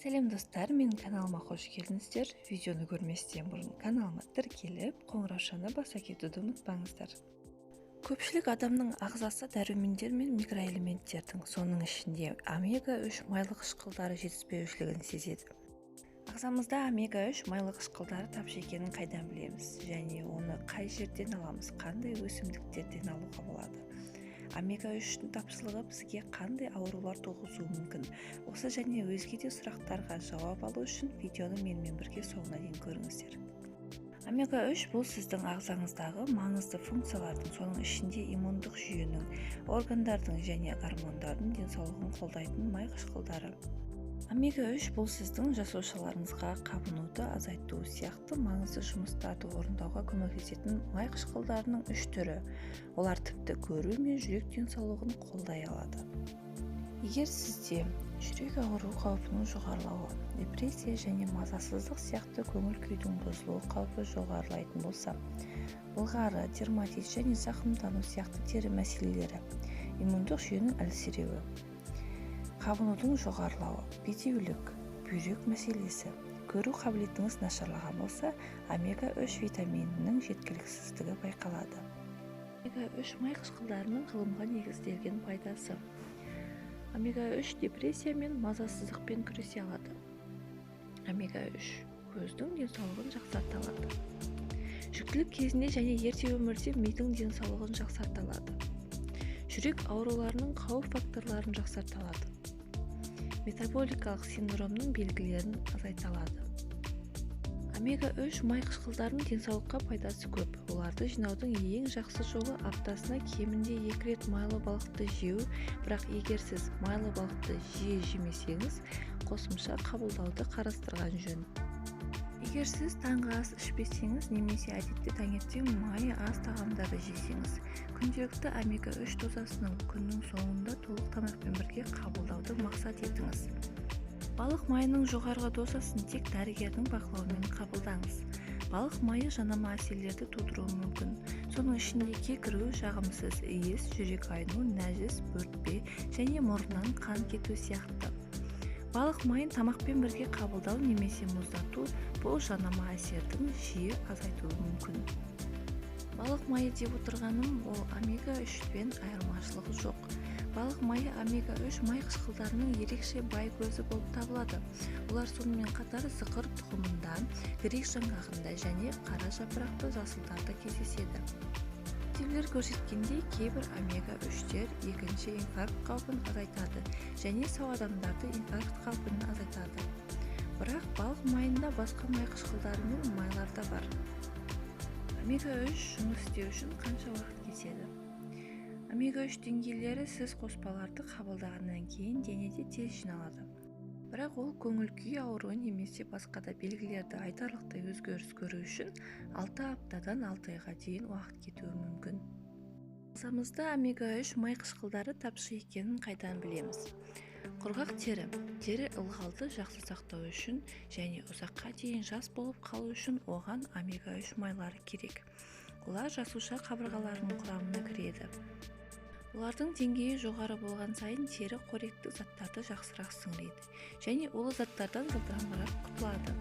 Сәлем достар, менің каналыма қош келдіңіздер. Видеоны көрместен бұрын каналыма тіркеліп, қоңыраушаны баса кетуді ұмытпаңыздар. Көпшілік адамның ағзасы дәрумендер мен микроэлементтердің, соның ішінде омега-3 майлы қышқылдары жетіспеушілігін сезеді. Ағзамызда омега-3 майлы қышқылдары тапшы екенін қайдан білеміз, және оны қай жерден аламыз, қандай өсімдіктерден алуға болады? Омега-3-тің тапшылығы бізге қандай аурулар туғызуы мүмкін? Осы және өзге де сұрақтарға жауап алу үшін видеоны менімен бірге соңына дейін көріңіздер. Омега-3 бұл сіздің ағзаңыздағы маңызды функциялардың, соның ішінде иммундық жүйенің, органдардың және гормондардың денсаулығын қолдайтын май қышқылдары. Омега-3 бұл сіздің жасушаларыңызға қабынуды азайту сияқты маңызды жұмыстарды орындауға көмектесетін май қышқылдарының 3 түрі. Олар тіпті көру мен жүрек денсаулығын қолдай алады. Егер сізде жүрек ауыру қаупінің жоғарылауы, депрессия және мазасыздық сияқты көңіл күйдің бұзылу қаупі жоғарылайтын болса, былғары, дерматит және зақымдану сияқты тері мәселелері, иммундық жүйенің әлсіреуі, қабынудың жоғарылауы, бедеулік, бүйрек мәселесі, көру қабілетіңіз нашарлаған болса, омега-3 витаминінің жеткіліксіздігі байқалады. Омега-3 май қышқылдарының ғылымға негізделген пайдасы. Омега-3 депрессия мен мазасыздықпен күресе алады. Омега-3 көздің денсаулығын жақсарта алады. Жүктілік кезінде және ерте өмірде мидың денсаулығын жақсарта алады. Жүрек ауруларының қауіп факторларын жақсарта алады. Метаболикалық синдромның белгілерін азайта алады. Омега-3 май қышқылдарының денсаулыққа пайдасы көп. Оларды жинаудың ең жақсы жолы аптасына кемінде 2 рет майлы балықты жеу, бірақ егер сіз майлы балықты жиі жемесеңіз, қосымша қабылдауды қарастырған жөн. Егер сіз таңғы ас ішпесеңіз, немесе әдетте таңертең майы аз тағамдарды жесеңіз, күнделікті омега-3 дозасының күннің соңында толық тамақпен бірге қабылдауды мақсат етіңіз. Балық майының жоғарғы дозасын тек дәрігердің бақылауымен қабылдаңыз. Балық майы жанама әсерлерді тудыруы мүмкін. Соның ішінде кекіру, жағымсыз иіс, жүрек айну, нәжіс, бөртпе және мұрыннан қан кету сияқты. Балық майын тамақпен бірге қабылдау немесе мұздату бұл жанама әсердің жиі азайтуы мүмкін. Балық майы деп отырғаным, ол омега-3-пен айырмашылығы жоқ. Балық майы омега-3 май қышқылдарының ерекше бай көзі болып табылады. Олар сонымен қатар зығыр тұқымында, грек жаңғағында және қара жапырақты жасылдарда кездеседі. Зерттеулер көрсеткендей, кейбір омега-3-тер екінші инфаркт қаупін азайтады және сау адамдарды инфаркт қаупін азайтады. Бірақ балық майында басқа май қышқылдары мен майлар да бар. Омега-3 жұмыс істеу үшін қанша уақыт кетеді? Омега-3 деңгейлері сіз қоспаларды қабылдағаннан кейін денеде тез жиналады. Бірақ ол көңіл күй ауруы немесе басқа да белгілерді айтарлықтай өзгеріс көру үшін 6 аптадан 6 айға дейін уақыт кетуі мүмкін. Ағзамызда омега-3 май қышқылдары тапшы екенін қайдан білеміз? Құрғақ тері ылғалды жақсы сақтау үшін және ұзаққа дейін жас болып қалу үшін оған омега-3 майлары керек. Олар жасуша қабырғаларының құрамына кіреді. Олардың деңгейі жоғары болған сайын тері қоректі заттарды жақсырақ сіңіреді және улы заттардан жылдамырақ құтылады.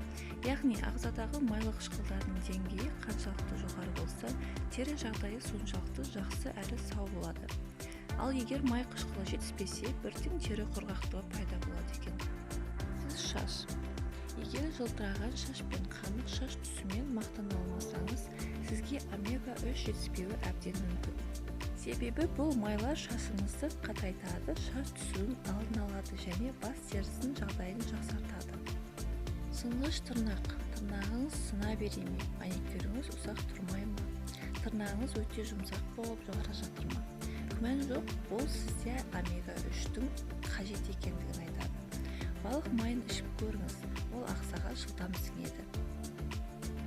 Яғни ағзадағы майлы қышқылдарының деңгейі қаншалықты жоғары болса, тері жағдайы соншалықты жақсы әрі сау болады. Ал егер май қышқылы жетіспесе, бірден тері құрғақтығы пайда болады екен. Сіз шаш. Егер жылтыраған шаш пен қанық шаш түсімен мақтана алмасаңыз, сізге омега-3 жетіспеуі әбден мүмкін. Себебі бұл майлар шашыңызды қатайтады, шаш түсуін алдын алады және бас терісінің жағдайын жақсартады. Сынғыш тырнақ. Тырнағыңыз сына бере ме? Маникюріңіз ұзақ тұрмай ма? Тырнағыңыз өте жұмсақ болып бара жатыр ма? Күмән жоқ, бұл сізде омега-3-тің қажет екендігін айтады. Балық майын ішіп көріңіз, ол ағзаға жылдам сіңеді.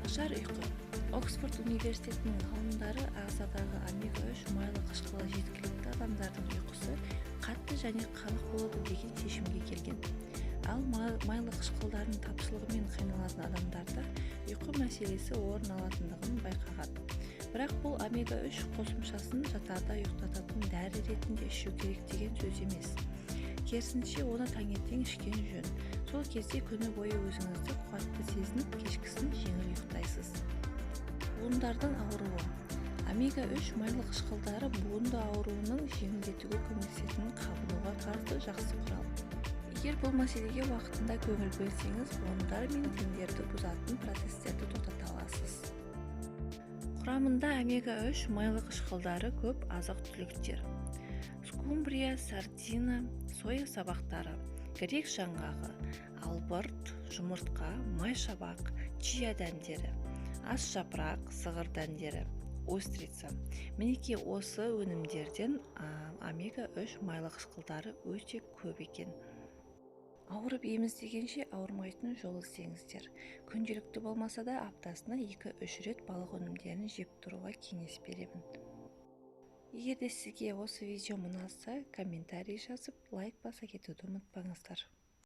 Нашар ұйқы. Оксфорд университетінің ғалымдары ағзадағы омега-3 майлы қышқылы жеткілікті адамдардың ұйқысы қатты және қанық болады деген шешімге келген. Ал майлы қышқылдардың тапшылығымен қиналатын адамдарда ұйқы мәселесі орын алатындығын байқаған. Бірақ бұл омега-3 қосымшасын жатарда ұйықтататын дәрі ретінде ішу керек деген сөз емес. Керісінше оны таңертең ішкен жөн. Ошол кезде күнү бою өзүңүздү кубаттуу сезинип, кечкисин жеңил уктайсыз. Буындардын ооругу. Омега-3 майлы кышкылдары буунду ооруунун жеңилдетүүгө көмөктөшөтүнүн кабынууга каршы жакшы курал. Эгер бул маселеге убактында көңүл бөлсеңиз, буундар менен тендерди бузатын процесстерди токтото аласыз. Курамында омега-3 майлы кышкылдары көп азык-түлүктөр. Скумбрия, сардина, соя сабактары, грек жаңгагы, албырт, жумуртка, майшабак, чия дәндери, аш жапырак, сыгыр дәндери, устрица. Минекей осы өнүмдерден омега-3 майлы кышкылдары өтө көп экен. Ауырып эмиздегенче ауырмайтын жол издеңиздер. Күнделиктүү болмаса да аптасына 2-3 рет балык өнүмдерин жеп турууга кеңеш беремин. Эгерде сизге осы видео унаса, комментарий жазып, лайк баса кетүүнү унутпаңыздар.